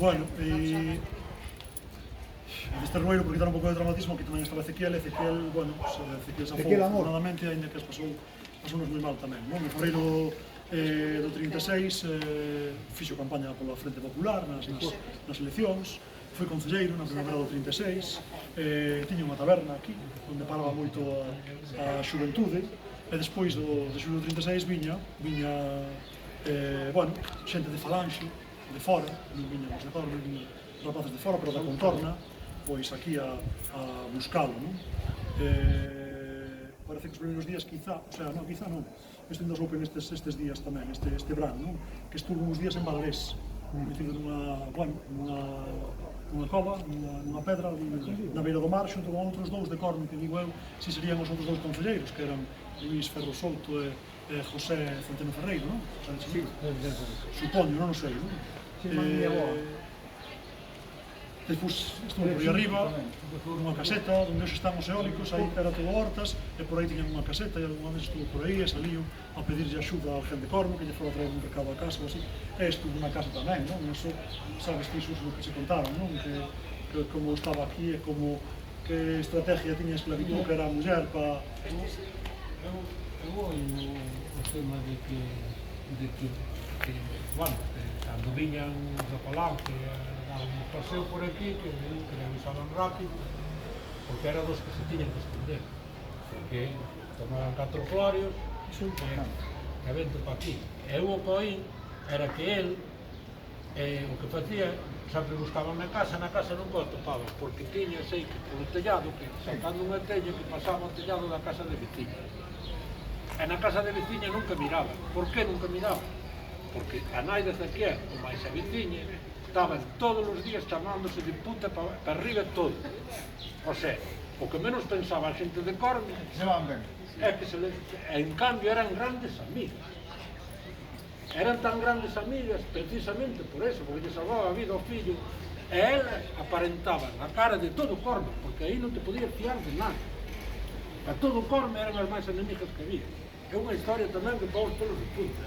Bueno, deste Rueiro, por quitar un pouco de dramatismo, aquí tamén estaba Ezequiel, bueno, Ezequiel se afou afortunadamente, ainda que pasounos moi mal tamén, non? En Febreiro do 36 fixo campaña pola Frente Popular nas eleccións, foi concelleiro na primavera do 36, tiña unha taberna aquí, onde paraba moito a xuventude, e despois de xulho do 36 viña, bueno, xente de Falanxe, de fora, non viñan os de fora, non viñan rapaces de fora, pero da contorna, pois aquí a buscalo, non? Parece que os primeiros días quizá non, isto ainda soupen estes días tamén, este verán, non? Que estuvo uns días en Valdés, metido nunha cova, nunha pedra, na beira do mar, xunto con outros dous de Corme, que digo eu, si serían os outros dous concelleiros, que eran Luís Ferro Souto e José Centeno Ferreiro, non? Sí, supoño, non o sei, non? Despois estuve por aí arriba, nunha caseta, onde hoxe están os eólicos, aí era todo hortas, e por aí tiñan unha caseta, e algunha vez estuve por aí, e salío a pedirlle axuda ao gente de Corme, que lle fora a traer un recado a casa ou así, e estuve na casa tamén, non? Eso, sabes que iso é o que se contaban, non? Que como estaba aquí e como que estrategia tiña a esclavitud, que era a muller para... Eu o tema de que, bueno, cando viñan do Palanque, daban un paseo por aquí, que revisaban rápido, porque era dos que se tiñan que esconder, porque tomaban 4 florios, e vento para aquí. E o poín era que el, o que facía, sempre buscaban na casa non o topaban, porque tiña, sei que polo tellado, que sacando unha tella que pasaba o tellado da casa de veciña. E na casa de veciña nunca miraba. Por que nunca miraba? Porque a nai de Ezequiel, ou máis a veciña, estaban todos os días chamándose de puta para arriba todo. O sea, o que menos pensaba a xente de Corme é que en cambio eran grandes amigas. Eran tan grandes amigas precisamente por eso, porque lle salvaba a vida ao fillo, e elas aparentaban a cara de todo Corme, porque aí non te podías fiar de nada. A todo Corme eran as máis enemigas que había. É unha historia tamén que vamos pelos de punta,